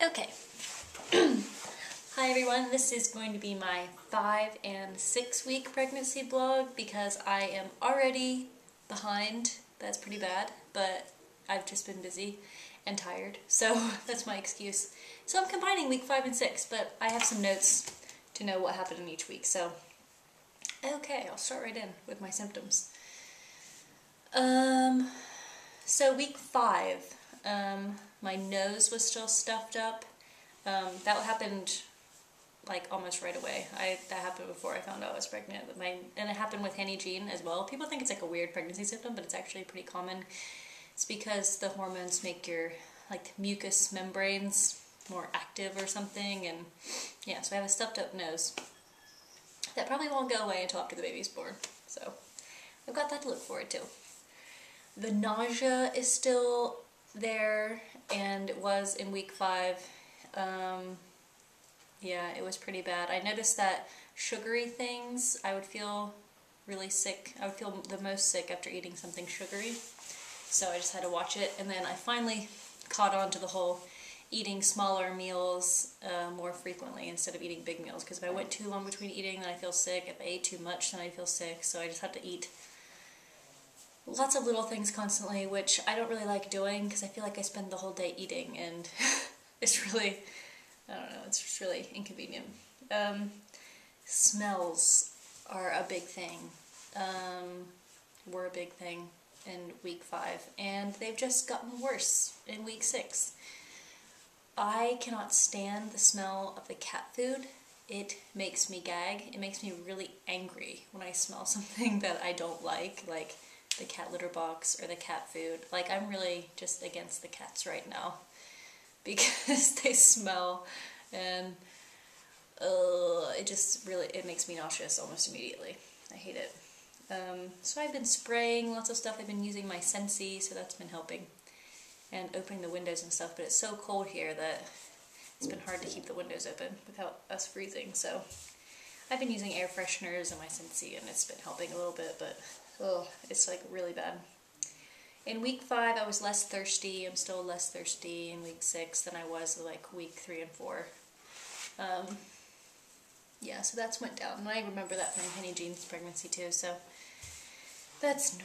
Okay. Hi everyone, this is going to be my 5 and 6 week pregnancy vlog because I am already behind. That's pretty bad, but I've just been busy and tired, so that's my excuse. So I'm combining week 5 and 6, but I have some notes to know what happened in each week, so okay, I'll start right in with my symptoms. So week 5, my nose was still stuffed up. That happened like almost right away. That happened before I found out I was pregnant. And it happened with Henny Jean as well. People think it's like a weird pregnancy symptom, but it's actually pretty common. It's because the hormones make your like mucous membranes more active or something, and yeah, so I have a stuffed up nose. That probably won't go away until after the baby's born, so I've got that to look forward to. The nausea is still there, and it was in week 5. Yeah, it was pretty bad. I noticed that sugary things, I would feel really sick. I would feel the most sick after eating something sugary, so I just had to watch it. And then I finally caught on to the whole eating smaller meals more frequently instead of eating big meals, because if I went too long between eating, then I feel sick. If I ate too much, then I feel sick, so I just had to eat lots of little things constantly, which I don't really like doing because I feel like I spend the whole day eating, and it's really, I don't know, it's just really inconvenient. Smells are a big thing, were a big thing in week 5, and they've just gotten worse in week 6. I cannot stand the smell of the cat food. It makes me gag. It makes me really angry when I smell something that I don't like the cat litter box or the cat food. Like, I'm really just against the cats right now because they smell, and it makes me nauseous almost immediately. I hate it. So I've been spraying lots of stuff. I've been using my Scentsy, so that's been helping, and opening the windows and stuff, but it's so cold here that it's been hard to keep the windows open without us freezing, so I've been using air fresheners and my Scentsy, and it's been helping a little bit, but it's like really bad. In week 5, I was less thirsty. I'm still less thirsty in week 6 than I was like week 3 and 4. Yeah, so that's went down, and I remember that from Henny Jean's pregnancy too, so that's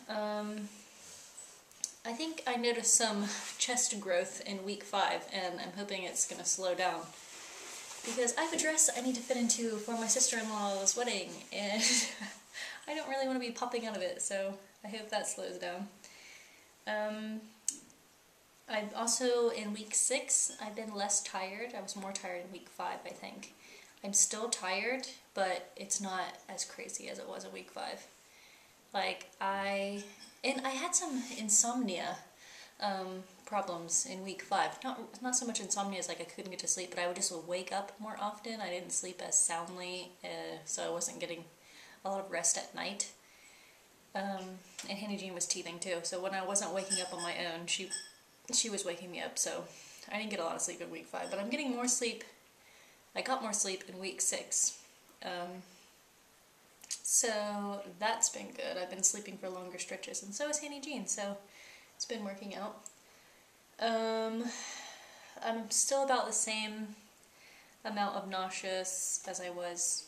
normal. I think I noticed some chest growth in week 5, and I'm hoping it's going to slow down, because I have a dress I need to fit into for my sister-in-law's wedding, and I don't really want to be popping out of it, so I hope that slows down. I'm also, in week 6, I've been less tired. I was more tired in week 5, I think. I'm still tired, but it's not as crazy as it was in week 5. Like, I had some insomnia problems in week 5. Not so much insomnia as like I couldn't get to sleep, but I would just wake up more often. I didn't sleep as soundly, so I wasn't getting a lot of rest at night. And Henny Jean was teething too, so when I wasn't waking up on my own, she was waking me up, so I didn't get a lot of sleep in week 5, but I'm getting more sleep. I got more sleep in week 6. So that's been good. I've been sleeping for longer stretches, and so has Henny Jean, so it's been working out. I'm still about the same amount of nauseous as I was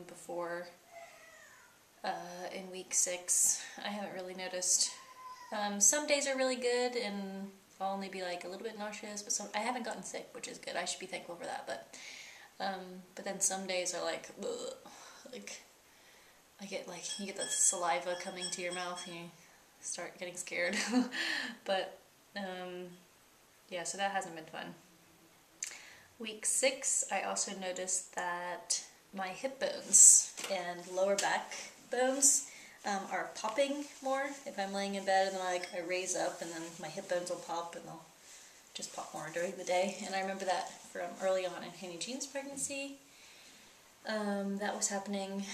before in week 6. I haven't really noticed. Some days are really good, and I'll only be like a little bit nauseous, but I haven't gotten sick, which is good. I should be thankful for that, but then some days are like, ugh, like, you get the saliva coming to your mouth and you start getting scared. But, yeah, so that hasn't been fun. Week 6, I also noticed that my hip bones and lower back bones are popping more. If I'm laying in bed and then I raise up, and then my hip bones will pop, and they'll just pop more during the day. And I remember that from early on in Henny Jean's pregnancy. That was happening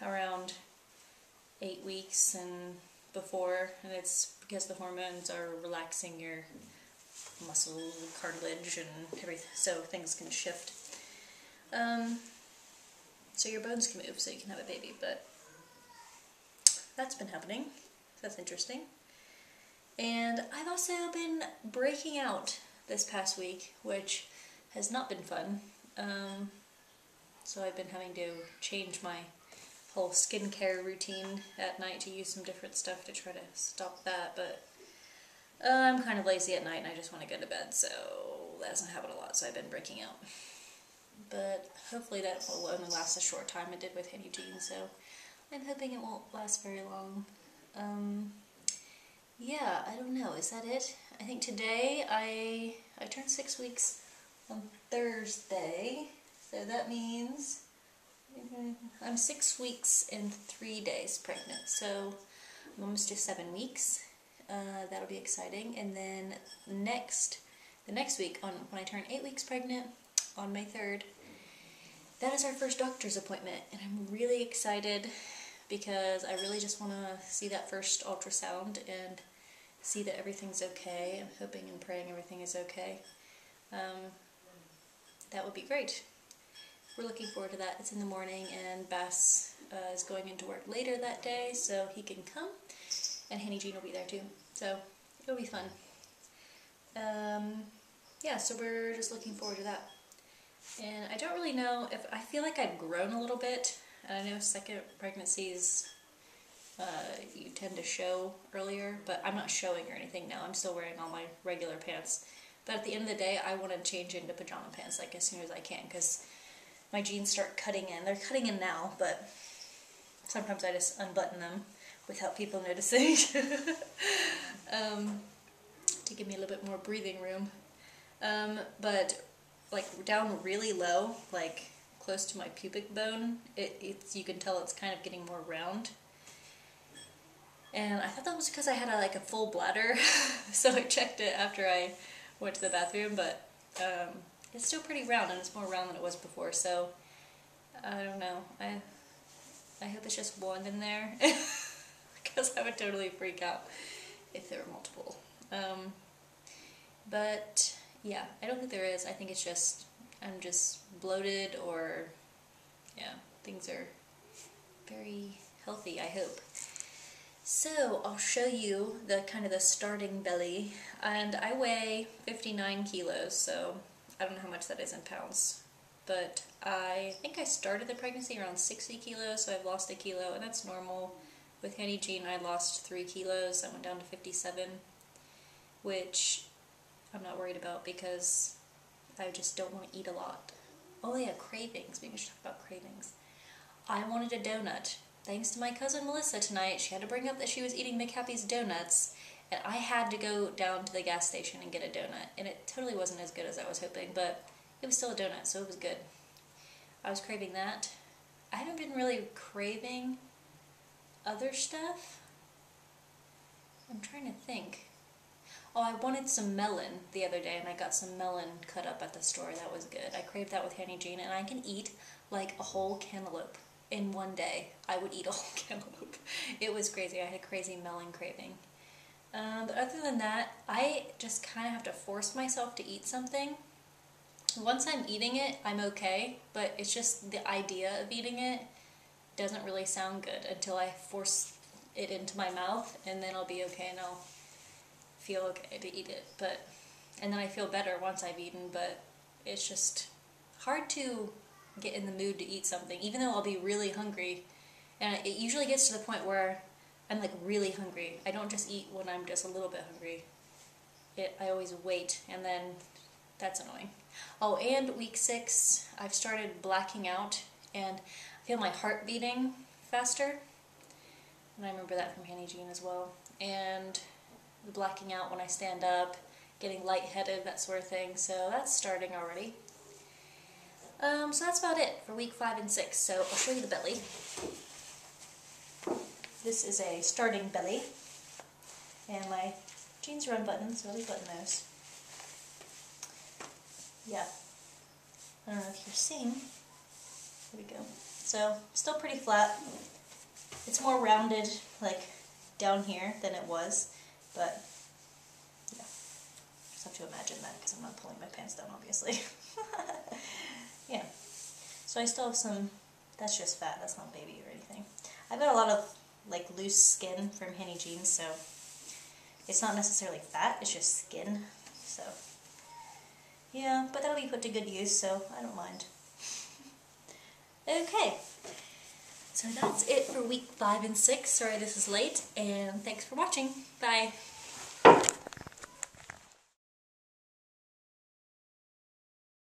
around 8 weeks and before, and it's because the hormones are relaxing your muscle cartilage and everything, so things can shift. So your bones can move so you can have a baby, but that's been happening, so that's interesting. And I've also been breaking out this past week, which has not been fun. So I've been having to change my whole skincare routine at night to use some different stuff to try to stop that, but I'm kind of lazy at night and I just want to go to bed, so that doesn't happen a lot, so I've been breaking out. But hopefully that will only last a short time. It did with Henny Jean, so I'm hoping it won't last very long. Yeah, I don't know, is that it? I think today I turned 6 weeks on Thursday, so that means I'm 6 weeks and 3 days pregnant, so I'm almost to 7 weeks. That'll be exciting. And then the next week, when I turn 8 weeks pregnant, on May 3rd, that is our first doctor's appointment, and I'm really excited because I really just want to see that first ultrasound and see that everything's okay. I'm hoping and praying everything is okay. That would be great. We're looking forward to that. It's in the morning, and Bass is going into work later that day, so he can come, and Henny Jean will be there too, so it'll be fun. Yeah, so we're just looking forward to that. And I don't really know if, I feel like I've grown a little bit, and I know second pregnancies you tend to show earlier, but I'm not showing or anything now. I'm still wearing all my regular pants. But at the end of the day, I want to change into pajama pants like as soon as I can, because my jeans start cutting in. They're cutting in now, but sometimes I just unbutton them without people noticing to give me a little bit more breathing room. But like down really low, like close to my pubic bone, you can tell it's kind of getting more round. And I thought that was because I had like a full bladder, so I checked it after I went to the bathroom, but it's still pretty round, and it's more round than it was before, so I don't know. I hope it's just one in there, because I would totally freak out if there were multiple. But yeah, I don't think there is. I think it's just, I'm just bloated, or yeah, things are very healthy, I hope. So I'll show you the kind of the starting belly, and I weigh 59 kilos, so I don't know how much that is in pounds, but I think I started the pregnancy around 60 kilos, so I've lost a kilo, and that's normal. With Henny Jean, I lost 3 kilos. I went down to 57, which I'm not worried about because I just don't want to eat a lot. Oh yeah, cravings. Maybe we should talk about cravings. I wanted a donut. Thanks to my cousin Melissa tonight, she had to bring up that she was eating McHappy's donuts, and I had to go down to the gas station and get a donut, and it totally wasn't as good as I was hoping, but it was still a donut, so it was good. I was craving that. I haven't been really craving other stuff. I'm trying to think. Oh, I wanted some melon the other day, and I got some melon cut up at the store. That was good. I craved that with Henny Jean, and I can eat like a whole cantaloupe. In one day, I would eat a whole cantaloupe. It was crazy. I had a crazy melon craving. But other than that, I just kind of have to force myself to eat something. Once I'm eating it, I'm okay, but it's just the idea of eating it doesn't really sound good until I force it into my mouth, and then I'll be okay and I'll feel okay to eat it. And then I feel better once I've eaten, but it's just hard to get in the mood to eat something, even though I'll be really hungry. And it usually gets to the point where I'm like really hungry. I don't just eat when I'm just a little bit hungry. I always wait, and then that's annoying. Oh, and week 6, I've started blacking out, and I feel my heart beating faster. And I remember that from Henny Jean as well. And the blacking out when I stand up, getting lightheaded, that sort of thing. So that's starting already. So that's about it for week 5 and 6. So I'll show you the belly. This is a starting belly, and my jeans are unbuttoned, so I'll button those. Yeah, I don't know if you're seeing. There we go. So still pretty flat. It's more rounded, like down here, than it was, but yeah, just have to imagine that because I'm not pulling my pants down, obviously. Yeah, so I still have some, that's just fat, that's not baby or anything. I've got a lot of like loose skin from Henny Jean, so it's not necessarily fat, it's just skin, so Yeah, but that'll be put to good use, so I don't mind. Okay, so that's it for week 5 and 6. Sorry this is late, and thanks for watching. Bye.